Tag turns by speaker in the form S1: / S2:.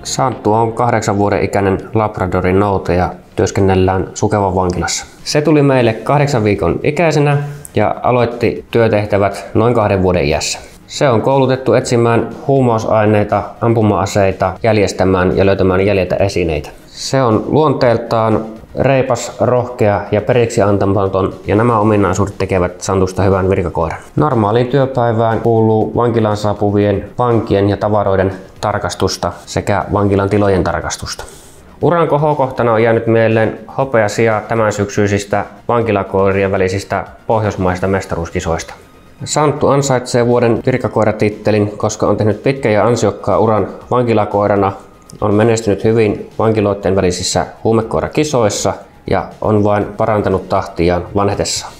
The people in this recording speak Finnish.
S1: Santtu on 8 vuoden ikäinen Labradorin noute ja työskennellään Sukevan vankilassa. Se tuli meille 8 viikon ikäisenä ja aloitti työtehtävät noin 2 vuoden iässä. Se on koulutettu etsimään huumausaineita, ampuma-aseita, jäljestämään ja löytämään jäljiltä esineitä. Se on luonteeltaan reipas, rohkea ja periksi antamaton, ja nämä ominaisuudet tekevät Santusta hyvän virkakoiran. Normaaliin työpäivään kuuluu vankilaan saapuvien vankien ja tavaroiden tarkastusta sekä vankilan tilojen tarkastusta. Uran kohokohtana on jäänyt mieleen hopeasija tämän syksyisistä vankilakoirien välisistä pohjoismaista mestaruuskisoista. Santtu ansaitsee vuoden virkakoiratittelin, koska on tehnyt pitkän ja ansiokkaan uran vankilakoirana, on menestynyt hyvin vankiloiden välisissä huumekoirakisoissa ja on vain parantanut tahtiaan vanhetessaan.